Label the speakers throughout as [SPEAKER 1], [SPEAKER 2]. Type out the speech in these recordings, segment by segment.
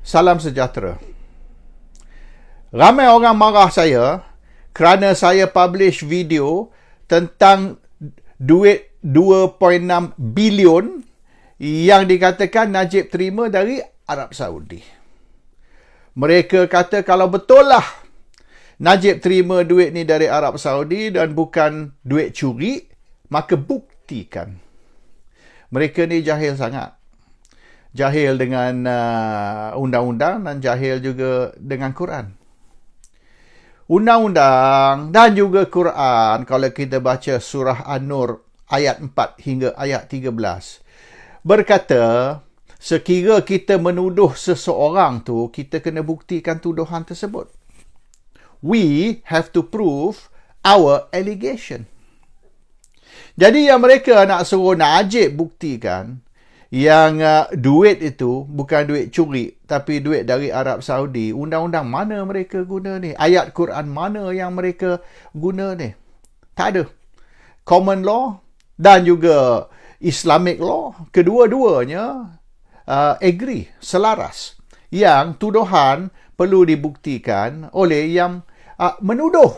[SPEAKER 1] Salam sejahtera. Ramai orang marah saya kerana saya publish video tentang duit 2.6 bilion yang dikatakan Najib terima dari Arab Saudi. Mereka kata kalau betul lah Najib terima duit ni dari Arab Saudi dan bukan duit curi, maka buktikan. Mereka ni jahil sangat. Jahil dengan undang-undang dan jahil juga dengan Quran. Undang-undang dan juga Quran, kalau kita baca surah An-Nur ayat 4 hingga ayat 13, berkata, sekira kita menuduh seseorang tu, kita kena buktikan tuduhan tersebut. We have to prove our allegation. Jadi yang mereka nak suruh Najib buktikan yang duit itu bukan duit curi tapi duit dari Arab Saudi. Undang-undang mana mereka guna ni? Ayat Quran mana yang mereka guna ni? Tak ada. Common law dan juga Islamic law, kedua-duanya agree, selaras, yang tuduhan perlu dibuktikan oleh yang menuduh,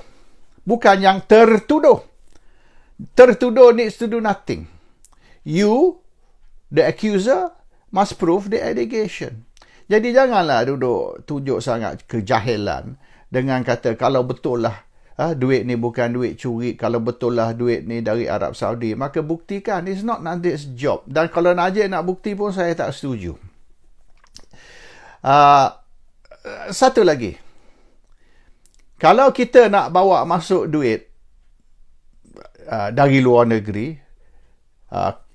[SPEAKER 1] bukan yang tertuduh. Tertuduh needs to do nothing. You, the accuser, must prove the allegation. Jadi janganlah duduk tunjuk sangat kejahilan dengan kata kalau betul lah duit ni bukan duit curi, kalau betul lah duit ni dari Arab Saudi, maka buktikan. It's not Najib's job. Dan kalau Najib nak bukti pun saya tak setuju. Satu lagi. Kalau kita nak bawa masuk duit dari luar negeri,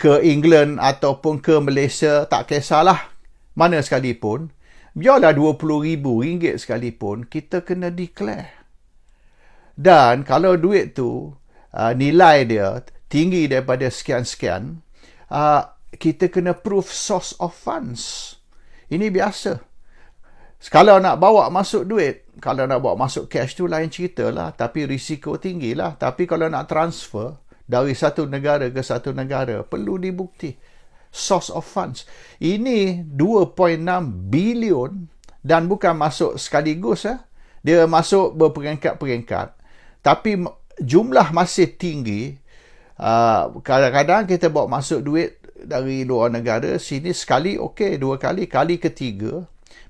[SPEAKER 1] ke England ataupun ke Malaysia, tak kisahlah mana sekalipun, biarlah RM20,000 sekalipun, kita kena declare. Dan kalau duit tu nilai dia tinggi daripada sekian-sekian, kita kena prove source of funds. Ini biasa. Kalau nak bawa masuk duit, kalau nak bawa masuk cash tu lain cerita lah, tapi risiko tinggi lah. Tapi kalau nak transfer dari satu negara ke satu negara, perlu dibukti source of funds. Ini 2.6 bilion dan bukan masuk sekaligus. Dia masuk berperingkat-peringkat. Tapi jumlah masih tinggi. Kadang-kadang kita bawa masuk duit dari luar negara, sini sekali okey, dua kali, kali ketiga,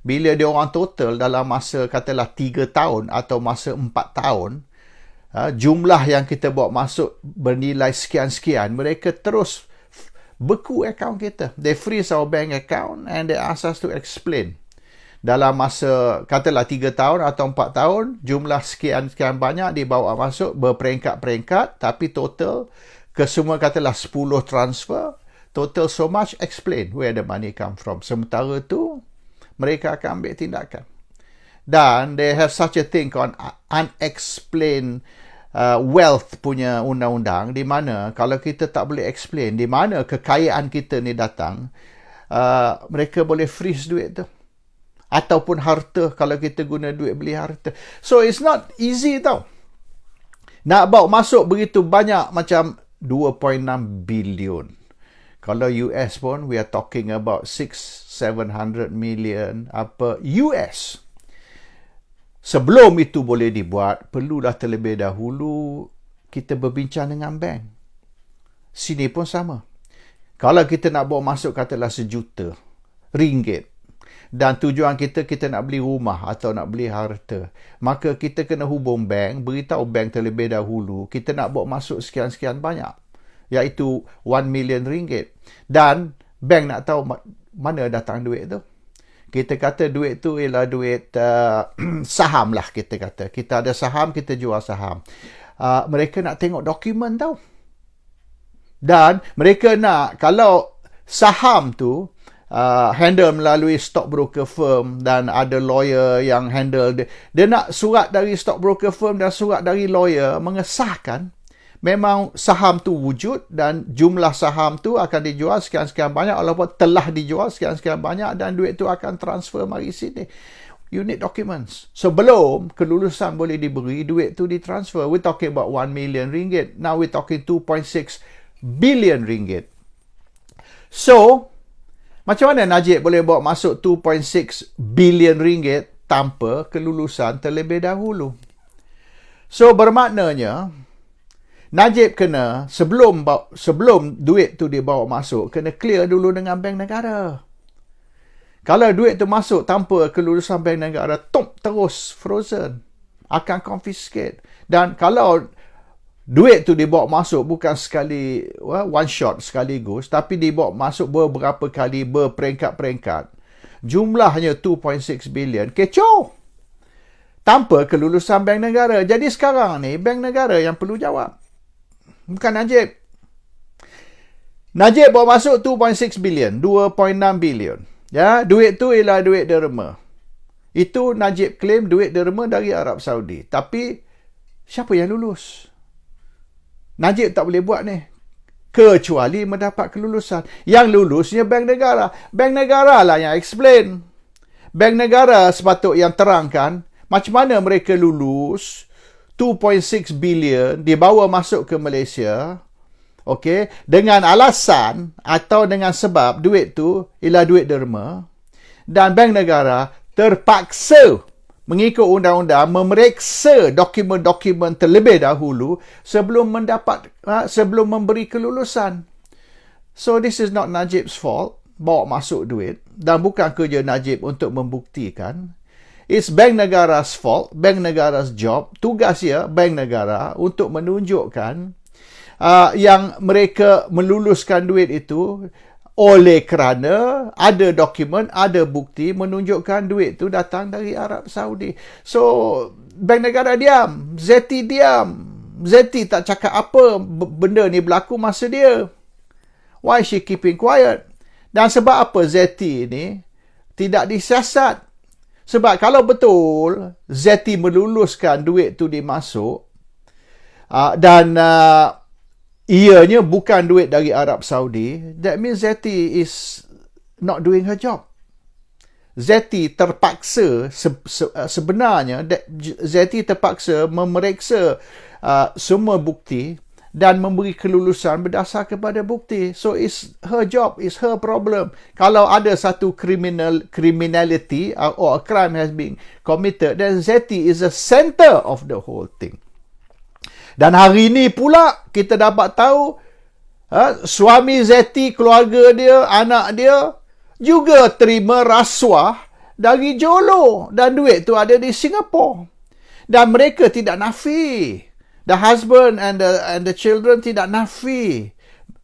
[SPEAKER 1] bila dia orang total dalam masa katalah 3 tahun atau masa 4 tahun, jumlah yang kita bawa masuk bernilai sekian-sekian, mereka terus beku akaun kita. They freeze our bank account and they ask us to explain. Dalam masa katalah 3 tahun atau 4 tahun, jumlah sekian-sekian banyak dibawa masuk berperingkat-peringkat, tapi total kesemua katalah 10 transfer, total so much, explain where the money come from. Sementara tu, mereka akan ambil tindakan. Dan they have such a thing called unexplained wealth punya undang-undang, di mana kalau kita tak boleh explain di mana kekayaan kita ni datang, mereka boleh freeze duit tu. Ataupun harta, kalau kita guna duit beli harta. So it's not easy tau. Nak bawa masuk begitu banyak macam 2.6 bilion. Kalau US pun, we are talking about 600-700 million US. Sebelum itu boleh dibuat, perlulah terlebih dahulu kita berbincang dengan bank. Sini pun sama. Kalau kita nak bawa masuk katalah RM1 juta, dan tujuan kita nak beli rumah atau nak beli harta, maka kita kena hubung bank, beritahu bank terlebih dahulu, kita nak bawa masuk sekian-sekian banyak, iaitu RM1 million. Dan bank nak tahu mana datang duit tu. Kita kata duit tu ialah duit saham lah, kita kata. Kita ada saham, kita jual saham. Mereka nak tengok dokumen tau. Dan mereka nak, kalau saham tu handle melalui stockbroker firm dan ada lawyer yang handle dia nak surat dari stockbroker firm dan surat dari lawyer mengesahkan memang saham tu wujud dan jumlah saham tu akan dijual sekian-sekian banyak, walaupun telah dijual sekian-sekian banyak, dan duit tu akan transfer mari sini. You need documents. Sebelum kelulusan boleh diberi, duit tu ditransfer. We're talking about RM1 million. Now we're talking RM2.6 billion. So Macam mana Najib boleh bawa masuk 2.6 bilion ringgit tanpa kelulusan terlebih dahulu? So bermaknanya Najib kena sebelum duit tu dibawa masuk, kena clear dulu dengan bank negara. Kalau duit tu masuk tanpa kelulusan bank negara, terus frozen, akan confiscate. Dan kalau duit tu dibawa masuk bukan sekali, one shot sekaligus, tapi dibawa masuk beberapa kali, berperingkat-peringkat, jumlahnya 2.6 bilion, kecoh. Tanpa kelulusan bank negara. Jadi sekarang ni, bank negara yang perlu jawab. Bukan Najib. Najib bawa masuk 2.6 bilion, 2.6 bilion. Ya, duit tu ialah duit derma. Itu Najib claim duit derma dari Arab Saudi. Tapi, siapa yang lulus? Najib tak boleh buat ni. Kecuali mendapat kelulusan. Yang lulusnya bank negara. Bank negara lah yang explain. Bank negara sepatut yang terangkan macam mana mereka lulus 2.6 bilion dibawa masuk ke Malaysia. Okey, dengan alasan atau dengan sebab duit tu ialah duit derma dan bank negara terpaksa mengikut undang-undang memeriksa dokumen-dokumen terlebih dahulu sebelum memberi kelulusan. So this is not Najib's fault, bawa masuk duit, dan bukan kerja Najib untuk membuktikan. It's bank negara's fault, bank negara's job, tugas dia bank negara untuk menunjukkan yang mereka meluluskan duit itu oleh kerana ada dokumen, ada bukti menunjukkan duit itu datang dari Arab Saudi. So, bank negara diam. Zeti diam. Zeti tak cakap apa benda ni berlaku masa dia. Why she keeping quiet? Dan sebab apa Zeti ni tidak disiasat? Sebab kalau betul Zeti meluluskan duit tu dimasuk dan ianya bukan duit dari Arab Saudi, that means Zeti is not doing her job. Zeti terpaksa, sebenarnya Zeti terpaksa memeriksa semua bukti dan memberi kelulusan berdasar kepada bukti. So it's her job, it's her problem. Kalau ada satu criminality or a crime has been committed, then Zeti is the center of the whole thing. Dan hari ini pula kita dapat tahu suami Zeti, keluarga dia, anak dia juga terima rasuah dari Jolo dan duit tu ada di Singapura. Dan mereka tidak nafi. The husband and the children tidak nafi.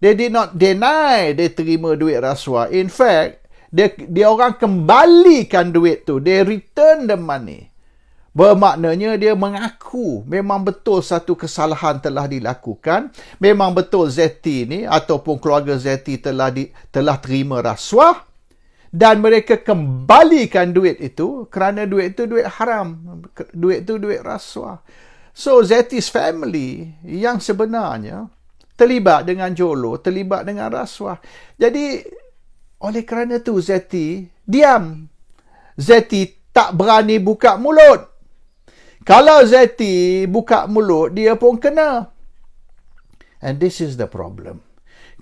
[SPEAKER 1] They did not deny they terima duit rasuah. In fact, dia orang kembalikan duit tu. They return the money. Bermaknanya dia mengaku memang betul satu kesalahan telah dilakukan, memang betul Zeti ni ataupun keluarga Zeti telah terima rasuah dan mereka kembalikan duit itu kerana duit itu duit haram, duit itu duit rasuah. So Zeti's family yang sebenarnya terlibat dengan Jolo, terlibat dengan rasuah. Jadi oleh kerana tu Zeti diam. Zeti tak berani buka mulut. Kalau Zeti buka mulut, dia pun kena. And this is the problem.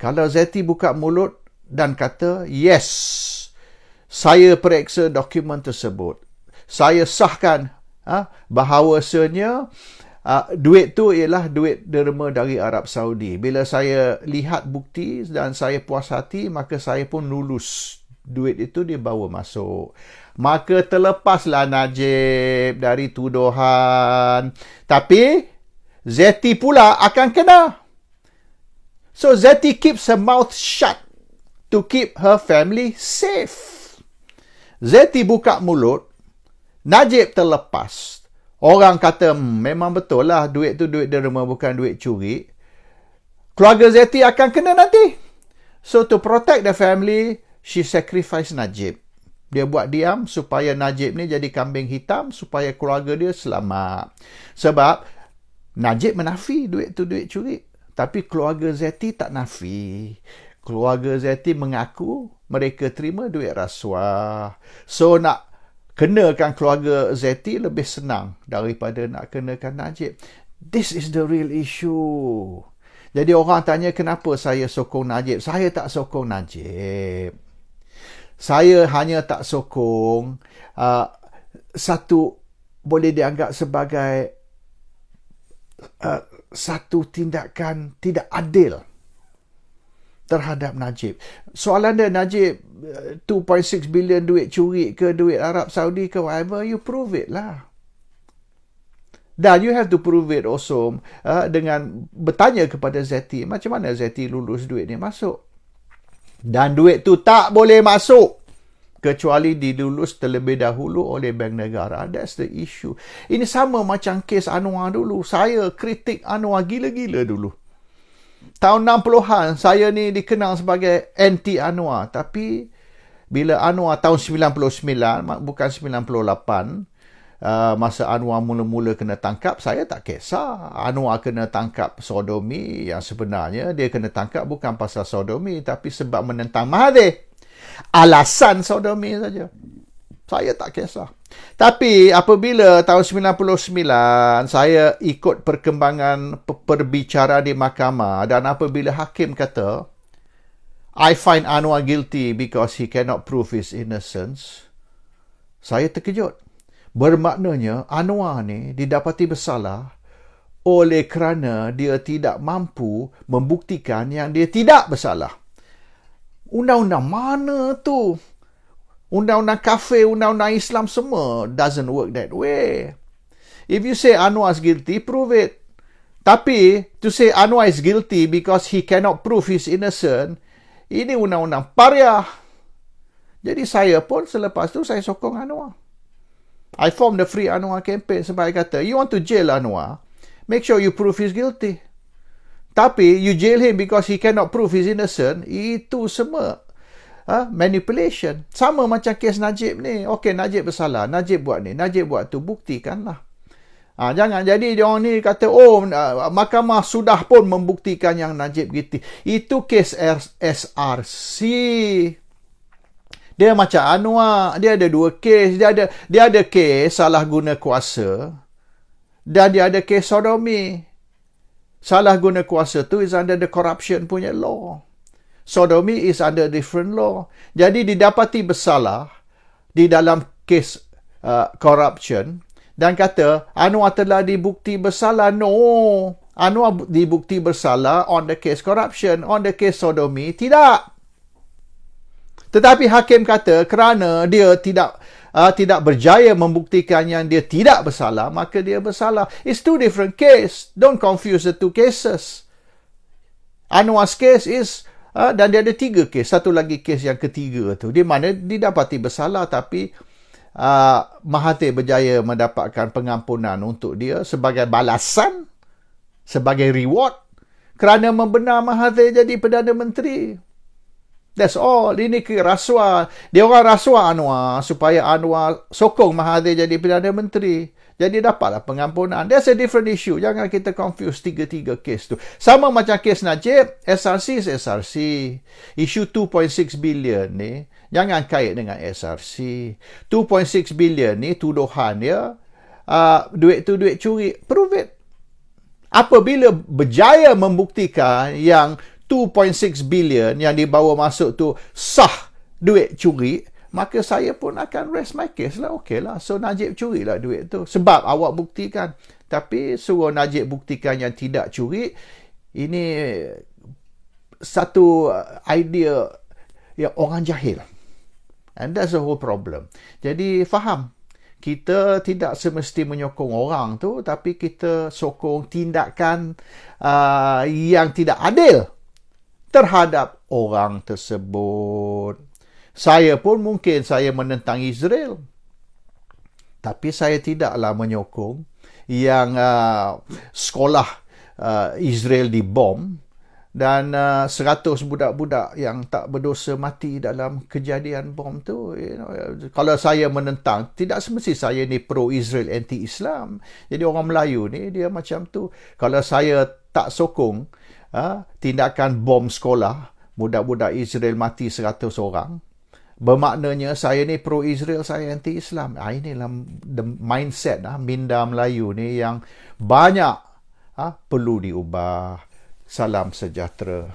[SPEAKER 1] Kalau Zeti buka mulut dan kata, yes, saya periksa dokumen tersebut. Saya sahkan bahawasanya duit tu ialah duit derma dari Arab Saudi. Bila saya lihat bukti dan saya puas hati, maka saya pun lulus. Duit itu dibawa masuk. Maka terlepaslah Najib dari tuduhan. Tapi Zeti pula akan kena. So Zeti keeps her mouth shut to keep her family safe. Zeti buka mulut, Najib terlepas. Orang kata memang betul lah duit tu duit derma bukan duit curi. Keluarga Zeti akan kena nanti. So to protect the family, she sacrificed Najib. Dia buat diam supaya Najib ni jadi kambing hitam supaya keluarga dia selamat. Sebab Najib menafi duit tu duit curi. Tapi keluarga Zeti tak nafi. Keluarga Zeti mengaku mereka terima duit rasuah. So nak kenakan keluarga Zeti lebih senang daripada nak kenakan Najib. This is the real issue. Jadi orang tanya kenapa saya sokong Najib. Saya tak sokong Najib. Saya hanya tak sokong satu boleh dianggap sebagai satu tindakan tidak adil terhadap Najib. Soalan dia, Najib 2.6 bilion duit curi ke, duit Arab Saudi ke, whatever, you prove it lah. Dan you have to prove it also dengan bertanya kepada Zeti, macam mana Zeti lulus duit ni masuk. Dan duit tu tak boleh masuk kecuali dilulus terlebih dahulu oleh Bank Negara. That's the issue. Ini sama macam kes Anwar dulu. Saya kritik Anwar gila-gila dulu. Tahun 60-an, saya ni dikenal sebagai anti Anwar. Tapi bila Anwar tahun 99, bukan 98, masa Anwar mula-mula kena tangkap, saya tak kisah. Anwar kena tangkap sodomi, yang sebenarnya dia kena tangkap bukan pasal sodomi, tapi sebab menentang Mahathir. Alasan sodomi saja. Saya tak kisah. Tapi apabila tahun 99 saya ikut perkembangan perbicaraan di mahkamah, dan apabila hakim kata I find Anwar guilty because he cannot prove his innocence, saya terkejut. Bermaknanya Anwar ni didapati bersalah oleh kerana dia tidak mampu membuktikan yang dia tidak bersalah. Undang-undang mana tu? Undang-undang kafir, undang-undang Islam semua doesn't work that way. If you say Anwar is guilty, prove it. Tapi to say Anwar is guilty because he cannot prove his innocent, ini undang-undang pariah. Jadi saya pun selepas tu saya sokong Anwar. I formed the Free Anwar campaign sebab saya kata, you want to jail Anwar, make sure you prove he's guilty. Tapi you jail him because he cannot prove he's innocent, itu semua manipulation. Sama macam kes Najib ni. Okey, Najib bersalah, Najib buat ni, Najib buat tu, buktikanlah. Jangan jadi diorang ni kata, mahkamah sudah pun membuktikan yang Najib guilty. Itu kes SRC. Dia macam Anwar, dia ada dua kes. Dia ada kes salah guna kuasa dan dia ada kes sodomi. Salah guna kuasa tu is under the corruption punya law. Sodomi is under different law. Jadi didapati bersalah di dalam kes corruption dan kata Anwar telah dibukti bersalah. No, Anwar dibukti bersalah on the case corruption, on the case sodomi tidak. Tetapi hakim kata kerana dia tidak berjaya membuktikan yang dia tidak bersalah, maka dia bersalah. It's two different case. Don't confuse the two cases. Anwar's case is dan dia ada 3 kes. Satu lagi kes yang ketiga tu, di mana didapati bersalah tapi Mahathir berjaya mendapatkan pengampunan untuk dia sebagai balasan, sebagai reward kerana membenar Mahathir jadi Perdana Menteri. That's all. Ini ke rasuah. Dia orang rasuah Anwar supaya Anwar sokong Mahathir jadi Perdana Menteri. Jadi dapatlah pengampunan. That's a different issue. Jangan kita confuse 3 kes tu. Sama macam kes Najib, SRC is SRC. Isu 2.6 billion ni, jangan kait dengan SRC. 2.6 billion ni tuduhan dia, duit tu duit curi. Prove it. Apabila berjaya membuktikan yang 2.6 billion yang dibawa masuk tu sah duit curi, maka saya pun akan rest my case lah. Okey lah, so Najib curilah duit tu sebab awak buktikan. Tapi suruh Najib buktikan yang tidak curi, ini satu idea yang orang jahil, and that's the whole problem. Jadi faham, kita tidak semesti menyokong orang tu, tapi kita sokong tindakan yang tidak adil terhadap orang tersebut. Saya pun mungkin saya menentang Israel, tapi saya tidaklah menyokong yang sekolah Israel dibom dan 100 budak-budak yang tak berdosa mati dalam kejadian bom tu. Kalau saya menentang, tidak semesti saya ni pro-Israel, anti-Islam. Jadi orang Melayu ni dia macam tu. Kalau saya tak sokong tindakan bom sekolah, budak-budak Israel mati 100 orang, bermaknanya saya ni pro-Israel, saya anti-Islam. Inilah the mindset minda Melayu ni yang banyak perlu diubah. Salam sejahtera.